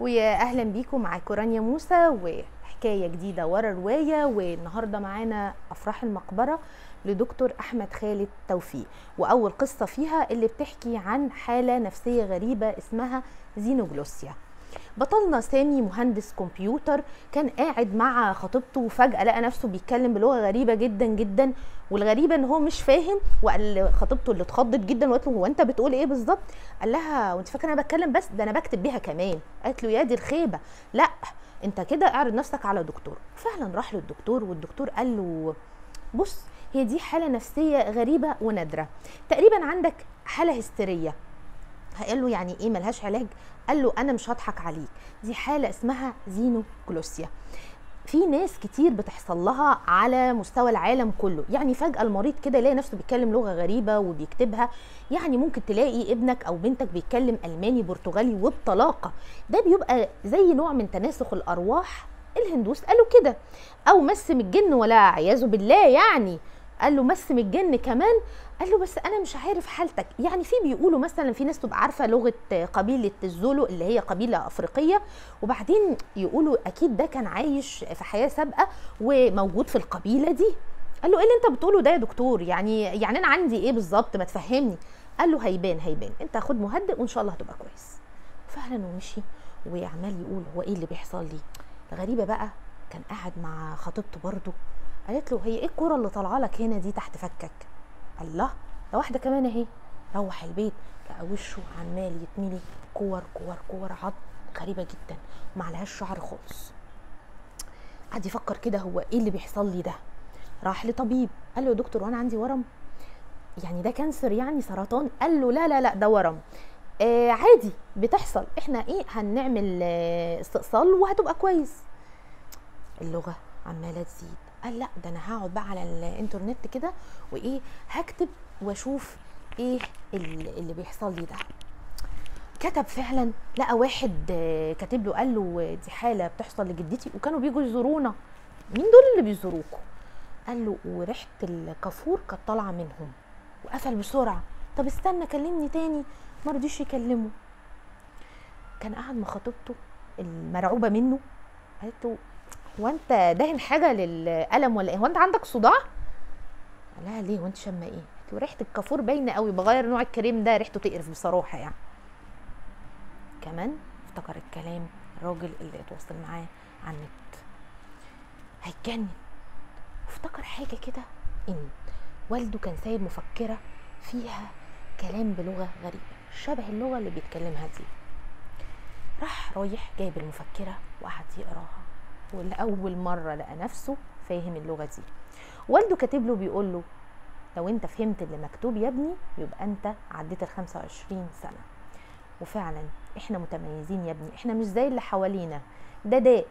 ويا اهلا بيكم معاكم رانيا موسى وحكايه جديده ورا روايه. والنهارده معانا افراح المقبره لدكتور احمد خالد توفيق، واول قصه فيها اللي بتحكي عن حاله نفسيه غريبه اسمها زينوجلوسيا. بطلنا سامي مهندس كمبيوتر كان قاعد مع خطيبته وفجأة لقى نفسه بيتكلم بلغة غريبة جدا جدا، والغريبة ان هو مش فاهم. وقال خطيبته اللي اتخضت جدا وقالت له هو انت بتقول ايه بالظبط؟ قال لها وانت فاكره انا بتكلم بس ده انا بكتب بيها كمان. قالت له يا دي الخيبة، لا انت كده اعرض نفسك على دكتور. فعلا راح للدكتور والدكتور قال له بص، هي دي حالة نفسية غريبة ونادرة، تقريبا عندك حالة هستيرية. قال له يعني ايه ملهاش علاج؟ قال له انا مش هضحك عليك، دي حاله اسمها زينوجلوسيا. في ناس كتير بتحصل لها على مستوى العالم كله، يعني فجأة المريض كده يلاقي نفسه بيتكلم لغة غريبة وبيكتبها. يعني ممكن تلاقي ابنك او بنتك بيتكلم الماني برتغالي وبطلاقة، ده بيبقى زي نوع من تناسخ الارواح. الهندوس قالوا كده، او مس من الجن ولا عياذ بالله، يعني قال له مس من الجن كمان. قال له بس انا مش عارف حالتك، يعني في بيقولوا مثلا في ناس تبقى عارفه لغه قبيله الزولو اللي هي قبيله افريقيه، وبعدين يقولوا اكيد ده كان عايش في حياه سابقه وموجود في القبيله دي. قال له ايه اللي انت بتقوله ده يا دكتور؟ يعني انا عندي ايه بالظبط؟ ما تفهمني. قال له هيبان انت خد مهدئ وان شاء الله هتبقى كويس. فعلا ومشي وعمال يقول هو ايه اللي بيحصل لي. الغريبه بقى كان قاعد مع خطيبته برضه، قالت له هي ايه الكوره اللي طالعه لك هنا دي تحت فكك؟ الله، ده واحده كمان اهي. روح البيت لقى وشه عمال يتملي كور كور كور عض غريبه جدا ومعلهاش شعر خالص. قعد يفكر كده هو ايه اللي بيحصل لي ده. راح لطبيب قال له يا دكتور وانا عندي ورم؟ يعني ده كانسر يعني سرطان؟ قال له لا ده ورم. عادي بتحصل، احنا ايه هنعمل استئصال وهتبقى كويس. اللغه عماله تزيد. قال لا ده انا هقعد بقى على الانترنت كده وايه هكتب واشوف ايه اللي بيحصل لي ده. كتب فعلا، لقى واحد كاتب له قال له دي حاله بتحصل لجدتي وكانوا بيجوا يزورونا. مين دول اللي بيزوروكوا؟ قال له وريحه الكافور كانت طالعه منهم. وقفل بسرعه. طب استنى كلمني تاني، ما رضيش يكلمه. كان قاعد مع خطيبته المرعوبه منه، قالت له هو انت دهن حاجه للقلم ولا ايه؟ هو انت عندك صداع؟ قال لها ليه وانت شامه ايه؟ قالت له ريحه الكافور باينه قوي، بغير نوع الكريم ده ريحته تقرف بصراحه يعني. كمان افتكر الكلام الراجل اللي اتواصل معاه على النت، هيتجنن. وافتكر حاجه كده، ان والده كان سايب مفكره فيها كلام بلغه غريبه شبه اللغه اللي بيتكلمها دي. راح رايح جايب المفكره وقعد يقراها، ولاول مره لقى نفسه فاهم اللغه دي. والده كاتب له بيقول له لو انت فهمت اللي مكتوب يا ابني يبقى انت عديت ال25 سنه. وفعلا احنا متميزين يا ابني، احنا مش زي اللي حوالينا، ده داء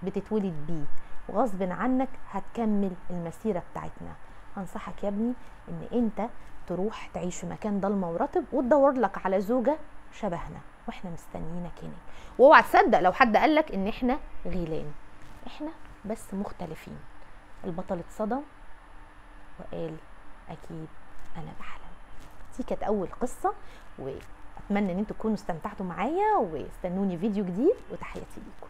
بتتولد بيه وغصب عنك هتكمل المسيره بتاعتنا. انصحك يا ابني ان انت تروح تعيش في مكان ضلمه ورطب وتدور لك على زوجه شبهنا، واحنا مستنيينك هناك. واوعى تصدق لو حد قالك ان احنا غيلان، احنا بس مختلفين. البطل اتصدم وقال اكيد انا بحلم. دي كانت اول قصه، واتمنى ان انتوا تكونوا استمتعتوا معايا، واستنوني فيديو جديد، وتحياتي ليكم.